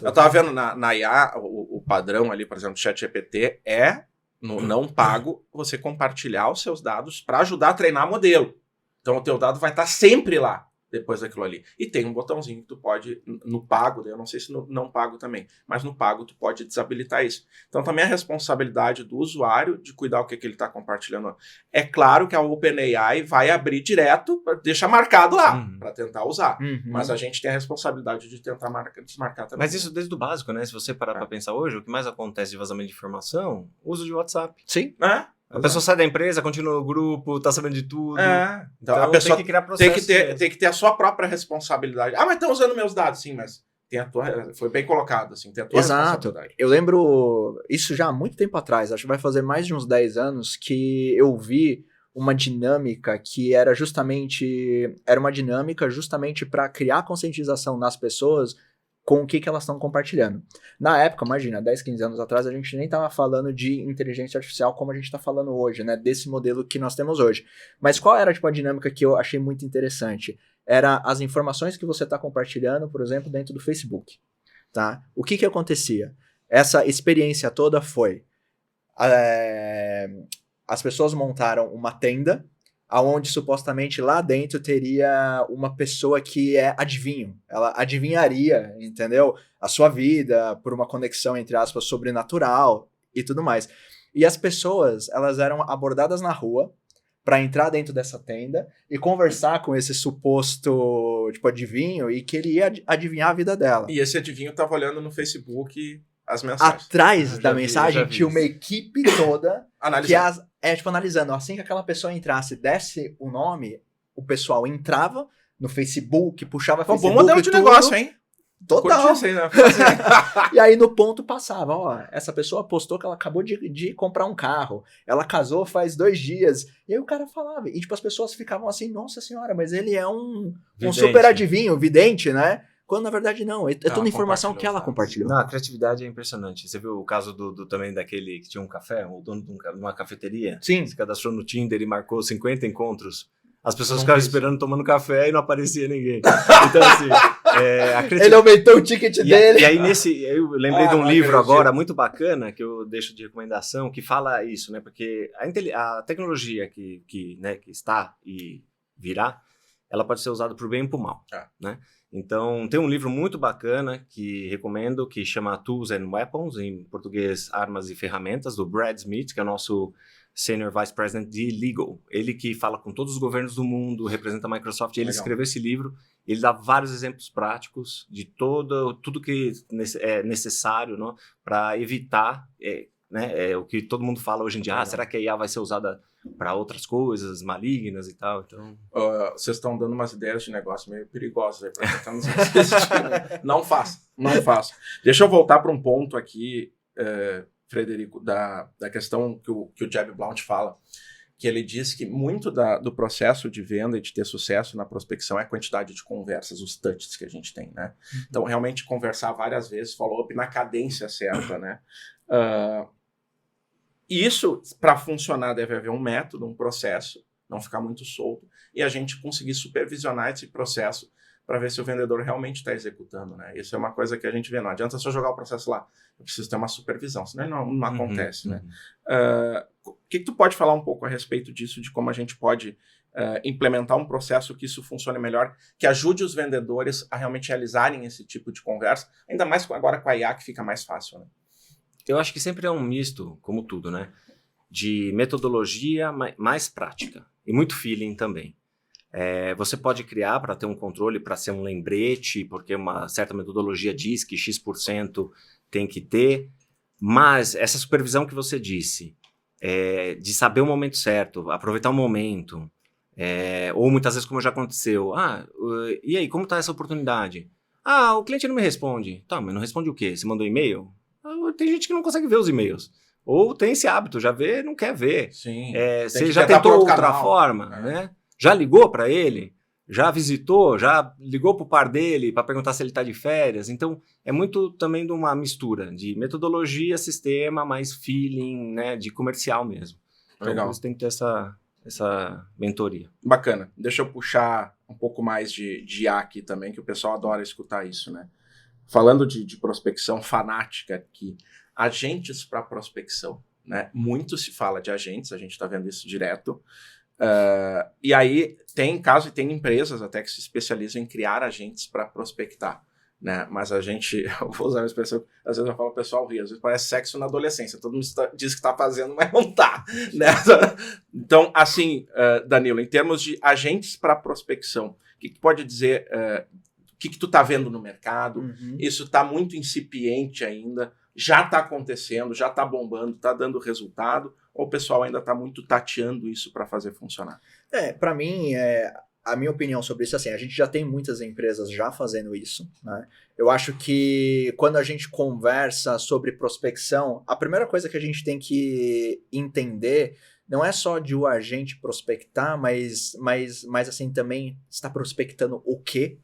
Eu tava vendo na IA, o padrão ali, por exemplo, do ChatGPT no não pago, você compartilhar os seus dados para ajudar a treinar modelo. Então o teu dado vai estar sempre lá, depois daquilo ali. E tem um botãozinho que tu pode, no pago, eu não sei se no não pago também, mas no pago tu pode desabilitar isso. Então também a responsabilidade do usuário de cuidar o que ele está compartilhando. É claro que a OpenAI vai abrir direto, deixa marcado lá, para tentar usar. Mas a gente tem a responsabilidade de tentar desmarcar também. Mas isso desde o básico, né? Se você parar para pensar hoje, o que mais acontece de vazamento de informação, uso de WhatsApp. Sim. A pessoa sai da empresa, continua no grupo, tá sabendo de tudo. Então a pessoa tem que criar processo. Tem que ter a sua própria responsabilidade. Mas estão usando meus dados, sim, mas tem a tua, foi bem colocado, assim, tem a tua responsabilidade. Eu lembro, isso já há muito tempo atrás, acho que vai fazer mais de uns 10 anos, que eu vi uma dinâmica que era uma dinâmica justamente para criar conscientização nas pessoas com o que elas estão compartilhando. Na época, imagina, 10, 15 anos atrás, a gente nem estava falando de inteligência artificial como a gente está falando hoje, né? Desse modelo que nós temos hoje. Mas qual era tipo, a dinâmica que eu achei muito interessante? Era as informações que você está compartilhando, por exemplo, dentro do Facebook. Tá? O que acontecia? Essa experiência toda foi... as pessoas montaram uma tenda aonde supostamente lá dentro teria uma pessoa que é adivinho. Ela adivinharia, entendeu? A sua vida por uma conexão, entre aspas, sobrenatural e tudo mais. E as pessoas, elas eram abordadas na rua para entrar dentro dessa tenda e conversar com esse suposto, tipo, adivinho, e que ele ia adivinhar a vida dela. E esse adivinho tava olhando no Facebook as mensagens. Atrás da mensagem tinha uma equipe toda analisando. Analisando. Assim que aquela pessoa entrasse, desse o nome, o pessoal entrava no Facebook, puxava Facebook. Bom modelo de negócio, hein? Total. Isso aí, né? E aí no ponto passava, ó, essa pessoa postou que ela acabou de comprar um carro, ela casou faz 2 dias, e aí o cara falava, e tipo as pessoas ficavam assim, nossa senhora, mas ele é um super adivinho, vidente, né? Quando na verdade não, é toda informação que ela compartilhou. Não, a criatividade é impressionante. Você viu o caso também daquele que tinha um café, o dono de uma cafeteria? Sim. Se cadastrou no Tinder e marcou 50 encontros. As pessoas ficavam esperando, tomando café e não aparecia ninguém. Então assim, ele aumentou o ticket dele. E aí eu lembrei de um livro agora muito bacana que eu deixo de recomendação que fala isso, né? Porque a tecnologia que está e virá, ela pode ser usada para o bem e para o mal, né? Então, tem um livro muito bacana que recomendo, que chama Tools and Weapons, em português, Armas e Ferramentas, do Brad Smith, que é o nosso Senior Vice President de Legal. Ele que fala com todos os governos do mundo, representa a Microsoft, ele escreveu esse livro, ele dá vários exemplos práticos de tudo que é necessário, né, para evitar o que todo mundo fala hoje em dia, será que a IA vai ser usada para outras coisas malignas e tal? Então, vocês estão dando umas ideias de negócio meio perigosas aí para tentar nos assistir, né? Não faça. Deixa eu voltar para um ponto aqui, Frederico, da questão que o Jeb Blount fala, que ele diz que muito do processo de venda e de ter sucesso na prospecção é a quantidade de conversas, os touches que a gente tem, né? Então, realmente conversar várias vezes, follow-up na cadência certa, né? E isso, para funcionar, deve haver um método, um processo, não ficar muito solto, e a gente conseguir supervisionar esse processo para ver se o vendedor realmente está executando, né? Isso é uma coisa que a gente vê, não adianta só jogar o processo lá, eu preciso ter uma supervisão, senão não acontece, né? O que tu pode falar um pouco a respeito disso, de como a gente pode implementar um processo que isso funcione melhor, que ajude os vendedores a realmente realizarem esse tipo de conversa, ainda mais agora com a IA, que fica mais fácil, né? Eu acho que sempre é um misto, como tudo, né? De metodologia mais prática e muito feeling também. Você pode criar para ter um controle, para ser um lembrete, porque uma certa metodologia diz que X% tem que ter, mas essa supervisão que você disse, de saber o momento certo, aproveitar o momento, ou muitas vezes como já aconteceu, e aí, como está essa oportunidade? O cliente não me responde. Tá, mas não responde o quê? Você mandou e-mail? Tem gente que não consegue ver os e-mails. Ou tem esse hábito, já vê, não quer ver. Sim. Você já tentou outra forma, né? Já ligou para ele? Já visitou? Já ligou pro par dele para perguntar se ele está de férias? Então, é muito também de uma mistura de metodologia, sistema, mais feeling, né? De comercial mesmo. Legal. Então, você tem que ter essa mentoria. Bacana. Deixa eu puxar um pouco mais de IA aqui também, que o pessoal adora escutar isso, né? falando de prospecção fanática aqui, agentes para prospecção, né? Muito se fala de agentes, a gente está vendo isso direto. E aí tem empresas até que se especializam em criar agentes para prospectar, né? Mas a gente, eu vou usar uma expressão, às vezes eu falo, o pessoal ri, às vezes parece sexo na adolescência, todo mundo diz que está fazendo, mas não está, né? Então, assim, Danilo, em termos de agentes para prospecção, o que pode dizer, o que tu está vendo no mercado? Isso está muito incipiente ainda, já está acontecendo, já está bombando, está dando resultado, ou o pessoal ainda está muito tateando isso para fazer funcionar? Para mim, a minha opinião sobre isso, assim, a gente já tem muitas empresas já fazendo isso, né? Eu acho que quando a gente conversa sobre prospecção, a primeira coisa que a gente tem que entender não é só de o agente prospectar, mas assim, também está prospectando o quê,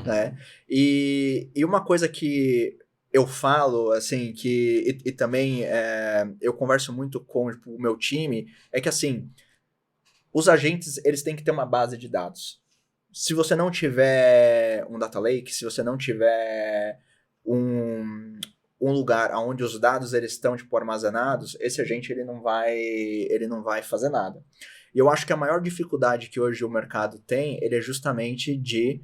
né? E uma coisa que eu falo, assim, e também eu converso muito com o meu time, é que, assim, os agentes, eles têm que ter uma base de dados. Se você não tiver um data lake, se você não tiver um lugar onde os dados eles estão tipo, armazenados, esse agente ele não vai fazer nada. E eu acho que a maior dificuldade que hoje o mercado tem, ele é justamente de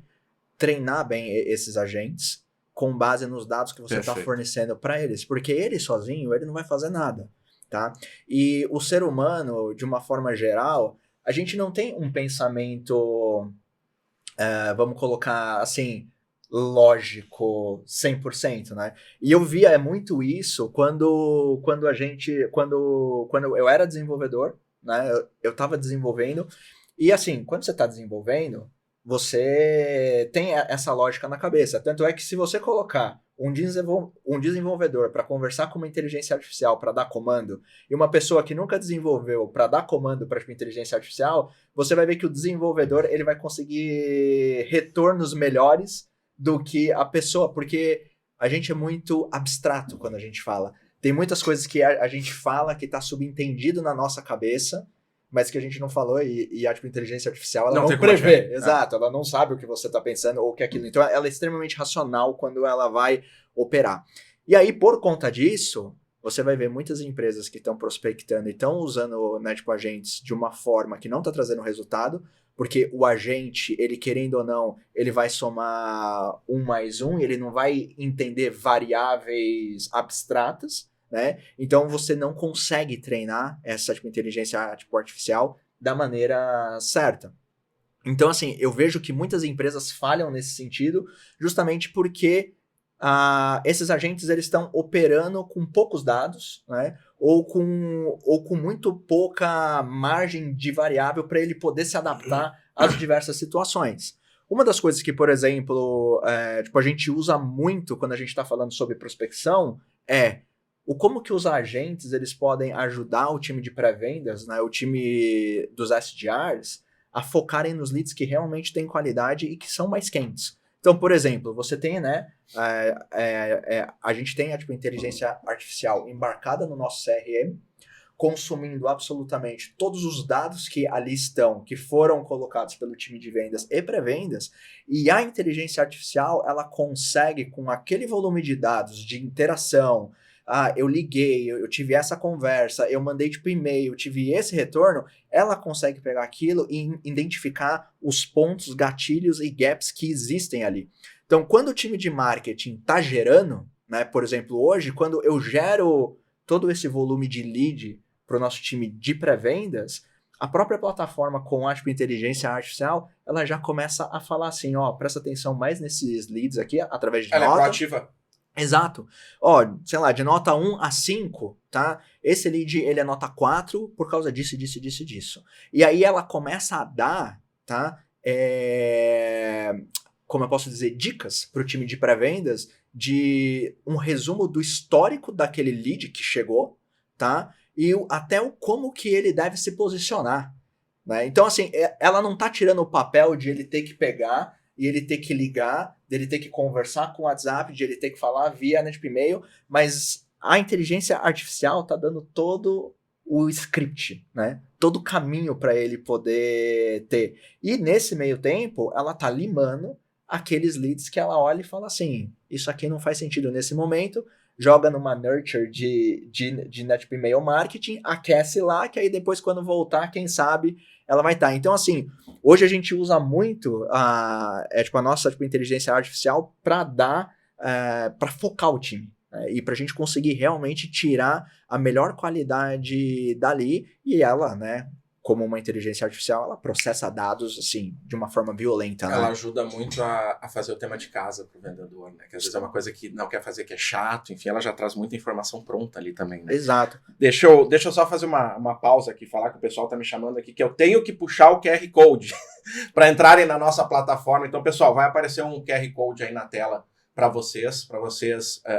treinar bem esses agentes com base nos dados que você está fornecendo para eles. Porque ele sozinho, ele não vai fazer nada, tá? E o ser humano, de uma forma geral, a gente não tem um pensamento, vamos colocar assim, lógico 100%, né? E eu via muito isso quando eu era desenvolvedor, né? Eu estava desenvolvendo, e assim, quando você está desenvolvendo, você tem essa lógica na cabeça. Tanto é que se você colocar um desenvolvedor para conversar com uma inteligência artificial para dar comando e uma pessoa que nunca desenvolveu para dar comando para uma inteligência artificial, você vai ver que o desenvolvedor ele vai conseguir retornos melhores do que a pessoa, porque a gente é muito abstrato quando a gente fala. Tem muitas coisas que a gente fala que está subentendido na nossa cabeça, mas que a gente não falou, e a inteligência artificial ela não prevê. Exato, ela não sabe o que você está pensando ou o que é aquilo. Então ela é extremamente racional quando ela vai operar. E aí, por conta disso, você vai ver muitas empresas que estão prospectando e estão usando, né, tipo, agentes de uma forma que não está trazendo resultado, porque o agente, ele querendo ou não, ele vai somar 1 mais 1, ele não vai entender variáveis abstratas, né? Então você não consegue treinar essa tipo, inteligência artificial da maneira certa. Então, assim, eu vejo que muitas empresas falham nesse sentido, justamente porque esses agentes eles estão operando com poucos dados, né? Ou com muito pouca margem de variável para ele poder se adaptar às diversas situações. Uma das coisas que, por exemplo, tipo, a gente usa muito quando a gente está falando sobre prospecção é como que os agentes eles podem ajudar o time de pré-vendas, né, o time dos SDRs, a focarem nos leads que realmente têm qualidade e que são mais quentes. Então, por exemplo, você tem, né, a gente tem a tipo, inteligência artificial embarcada no nosso CRM, consumindo absolutamente todos os dados que ali estão, que foram colocados pelo time de vendas e pré-vendas, e a inteligência artificial, ela consegue, com aquele volume de dados de interação, eu liguei, eu tive essa conversa, eu mandei tipo e-mail, eu tive esse retorno, ela consegue pegar aquilo e identificar os pontos, gatilhos e gaps que existem ali. Então, quando o time de marketing está gerando, né, por exemplo, hoje, quando eu gero todo esse volume de lead para o nosso time de pré-vendas, a própria plataforma com a inteligência artificial, ela já começa a falar assim, presta atenção mais nesses leads aqui, através de ela nota. É proativa. Exato. Sei lá, de nota 1 a 5, tá? Esse lead, ele é nota 4 por causa disso, disso, disso, disso. E aí ela começa a dar, tá? Como eu posso dizer, dicas para o time de pré-vendas de um resumo do histórico daquele lead que chegou, tá? E até como que ele deve se posicionar, né? Então, assim, ela não tá tirando o papel de ele ter que pegar e ele ter que ligar, dele ter que conversar com o WhatsApp, de ele ter que falar via e-mail, mas a inteligência artificial tá dando todo o script, né? Todo o caminho para ele poder ter. E nesse meio tempo, ela tá limando aqueles leads que ela olha e fala assim, isso aqui não faz sentido nesse momento, joga numa nurture de tipo e-mail marketing, aquece lá, que aí depois quando voltar, quem sabe, ela vai estar. Então, assim, hoje a gente usa muito a nossa inteligência artificial para focar o time. E para a gente conseguir realmente tirar a melhor qualidade dali, e ela, né, como uma inteligência artificial, ela processa dados, assim, de uma forma violenta, né? Ela ajuda muito a fazer o tema de casa pro vendedor, né? Que às vezes é uma coisa que não quer fazer, que é chato, enfim, ela já traz muita informação pronta ali também, né? Exato. Deixa eu só fazer uma pausa aqui, falar que o pessoal tá me chamando aqui, que eu tenho que puxar o QR Code para entrarem na nossa plataforma. Então, pessoal, vai aparecer um QR Code aí na tela para vocês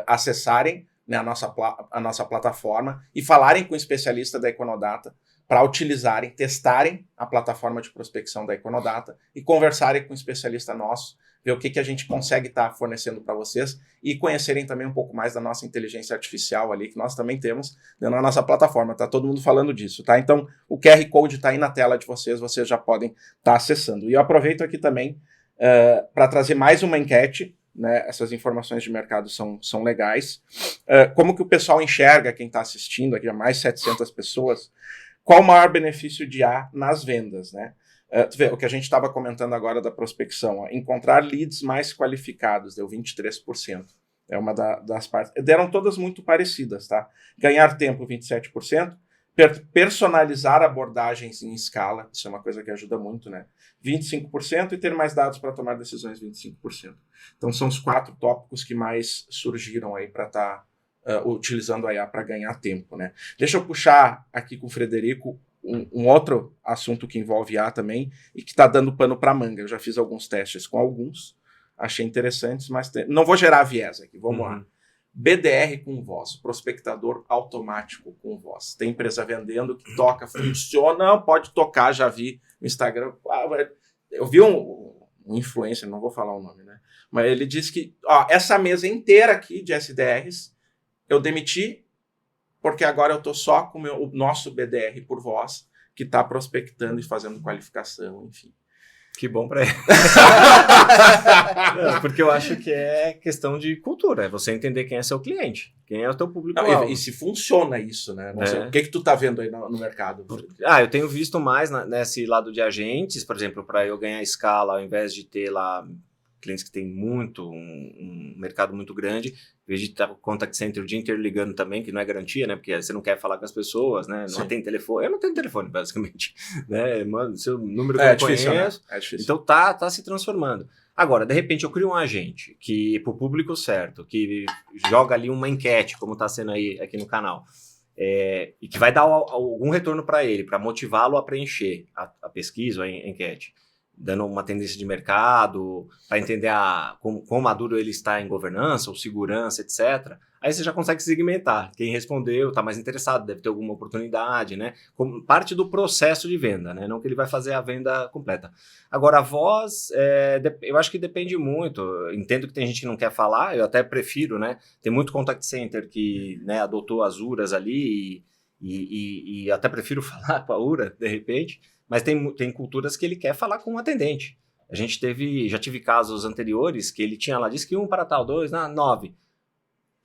acessarem, né, a nossa plataforma e falarem com o especialista da Econodata para utilizarem, testarem a plataforma de prospecção da Econodata e conversarem com um especialista nosso, ver o que a gente consegue estar fornecendo para vocês e conhecerem também um pouco mais da nossa inteligência artificial ali, que nós também temos na nossa plataforma, tá todo mundo falando disso, tá? Então, o QR Code está aí na tela de vocês já podem estar acessando. E eu aproveito aqui também para trazer mais uma enquete, né? Essas informações de mercado são legais. Como que o pessoal enxerga, quem está assistindo aqui, mais 700 pessoas, qual o maior benefício de IA nas vendas, né? Tu vê, o que a gente estava comentando agora da prospecção, encontrar leads mais qualificados, deu 23%. É uma das partes. Deram todas muito parecidas, tá? Ganhar tempo, 27%. Personalizar abordagens em escala, isso é uma coisa que ajuda muito, né? 25%, e ter mais dados para tomar decisões, 25%. Então são os 4 tópicos que mais surgiram aí para estar utilizando a IA para ganhar tempo, né? Deixa eu puxar aqui com o Frederico um outro assunto que envolve IA também e que está dando pano para manga. Eu já fiz alguns testes com alguns, achei interessantes, mas não vou gerar viés aqui, vamos lá. BDR com voz, prospectador automático com voz. Tem empresa vendendo que toca, funciona, pode tocar, já vi no Instagram. Eu vi um influencer, não vou falar o nome, né? Mas ele disse que essa mesa inteira aqui de SDRs eu demiti porque agora eu estou só com o nosso BDR por voz, que está prospectando e fazendo qualificação, enfim. Que bom para ele. Porque eu acho que é questão de cultura, é você entender quem é seu cliente, quem é o teu público-alvo. E se funciona isso, né? Não sei, o que tu tá vendo aí no mercado? Eu tenho visto mais nesse lado de agentes, por exemplo, para eu ganhar escala, ao invés de ter lá clientes que têm um mercado muito grande, em vez de estar com o contact center o dia inteiro ligando também, que não é garantia, né? Porque você não quer falar com as pessoas, né? Não tem telefone. Eu não tenho telefone, basicamente. Né? Mano, seu número que eu difícil, conheço. né? É difícil. Então tá se transformando. Agora, de repente, eu crio um agente que, pro público certo, que joga ali uma enquete, como está sendo aí aqui no canal, e que vai dar algum retorno para ele, para motivá-lo a preencher a pesquisa ou a enquete, dando uma tendência de mercado, para entender quão maduro ele está em governança ou segurança, etc. Aí você já consegue segmentar. Quem respondeu está mais interessado, deve ter alguma oportunidade, né? Como parte do processo de venda, né? Não que ele vai fazer a venda completa. Agora, a voz, eu acho que depende muito. Eu entendo que tem gente que não quer falar, eu até prefiro, né? Tem muito contact center que, né, adotou as URAs ali e até prefiro falar com a URA, de repente. Mas tem culturas que ele quer falar com um atendente. A gente já tive casos anteriores que ele tinha lá, disse que 1 para tal, 2, 9.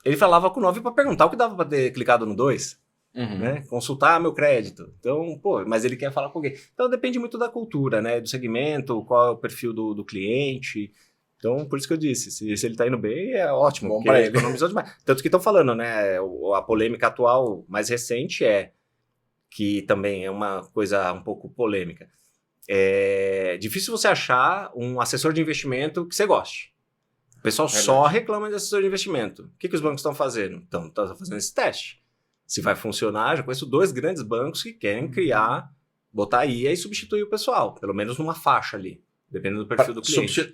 Ele falava com 9 para perguntar o que dava para ter clicado no 2. Né? Consultar meu crédito. Então, mas ele quer falar com alguém. Então depende muito da cultura, né? Do segmento, qual é o perfil do cliente. Então, por isso que eu disse, se ele está indo bem, é ótimo. Bom para ele. Economizou demais. Tanto que estão falando, né? A polêmica atual mais recente que também é uma coisa um pouco polêmica. É difícil você achar um assessor de investimento que você goste. O pessoal só reclama de assessor de investimento. O que os bancos estão fazendo? Estão fazendo esse teste. Se vai funcionar, já conheço 2 grandes bancos que querem botar IA e substituir o pessoal, pelo menos numa faixa ali, dependendo do perfil do cliente.